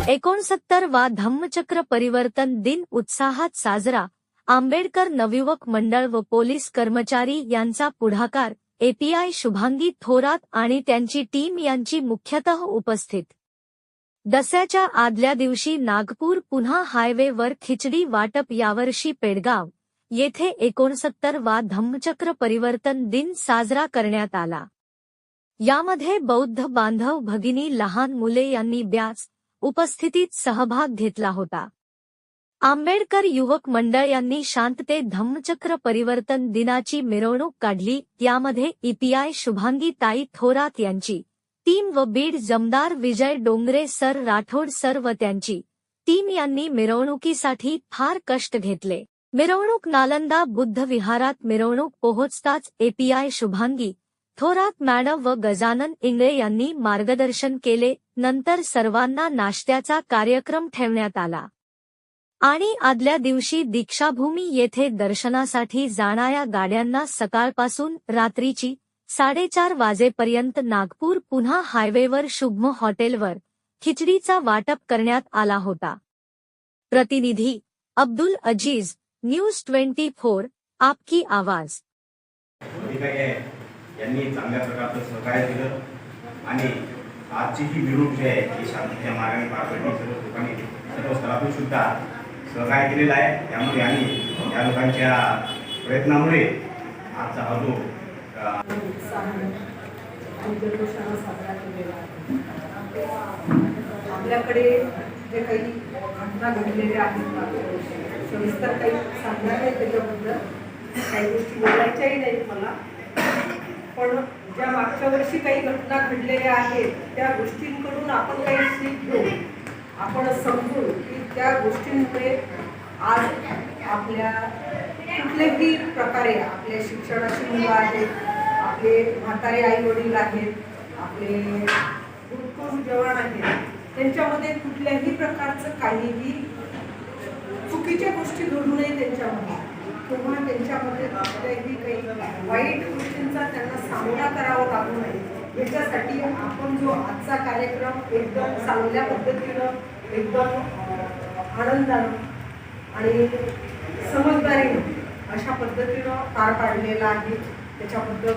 69 वा धम्मचक्र परिवर्तन दिन उत्साहात साजरा। आंबेडकर नवयुवक मंडळ व पोलीस कर्मचारी यांचा पुढाकार। एपीआय शुभांगी थोरात आणि त्यांची टीम यांची मुख्यतः उपस्थित। दसऱ्याच्या आदल्या दिवशी नागपूर पुन्हा हायवेवर खिचडी वाटप। यावर्षी पेडगाव येथे 69 वा धम्मचक्र परिवर्तन दिन साजरा करण्यात आला। यामध्ये बौद्ध बांधव, भगिनी, लहान मुले यांनी ब्याच उपस्थितीत सहभाग घेतला होता। आंबेडकर युवक मंडळ यांनी शांतते धम्मचक्र परिवर्तन दिनाची मिरवणूक काढली। यामध्ये ईपीआय शुभांगी ताई थोरात यांची टीम व बीड जमदार विजय डोंगरे सर, राठोड सर व त्यांची टीम यांनी मिरवणुकीसाठी फार कष्ट घेतले। मिरवणूक नालंदा बुद्ध विहारात मिरवणूक पोहोचताच एपीआय शुभांगी थोरात मॅडम व गजानन इंगळे यांनी मार्गदर्शन केले। नंतर सर्वांना नाश्त्याचा कार्यक्रम ठेवण्यात आला आणि आदल्या दिवशी दीक्षाभूमी येथे दर्शनासाठी जाणाऱ्या गाड्यांना सकाळपासून रात्रीची 4:30 वाजेपर्यंत नागपूर पुन्हा हायवेवर शुभम हॉटेलवर खिचडीचा वाटप करण्यात आला होता। प्रतिनिधी अब्दुल अजीज, न्यूज 24, आपकी आवाज। यांनी चांगल्या प्रकारचं सहकार्य दिलं आणि आजची ही मिरवणूक जी आहे ही शांततेच्या मार्गाने पार पडली। सर्व लोकांनी सर्व स्तरातून सुद्धा सहकार्य केलेलं आहे। त्यामुळे आणि या लोकांच्या प्रयत्नामुळे आजचा हा जो साजरा केलेला आहे। आपल्याकडे जे काही घटना घडलेल्या आहेत सविस्तर काही सांगणार नाही त्याच्याबद्दल, काही गोष्टी बोलायच्याही नाहीत मला, पण ज्या मागच्या वर्षी काही घटना घडलेल्या आहेत त्या गोष्टींकडून आपण काही सीख घेऊ, आपण समजू की त्या गोष्टींमुळे आज आपल्या कुठल्याही प्रकारे आपल्या शिक्षणाची मुलं आहेत, आपले म्हातारे आई वडील आहेत, आपले भूतपूर्व जवान आहेत, त्यांच्यामध्ये कुठल्याही प्रकारचं काहीही चुकीच्या गोष्टी घडू नये त्यांच्यामध्ये, किंवा त्यांच्यामध्ये कुठल्याही काही वाईट गोष्टींचा त्यांना सामना करावा लागू नये। याच्यासाठी आपण जो आजचा कार्यक्रम एकदम चांगल्या पद्धतीनं, एकदम आनंदानं आणि समजदारीनं अशा पद्धतीनं पार पाडलेला आहे, त्याच्याबद्दल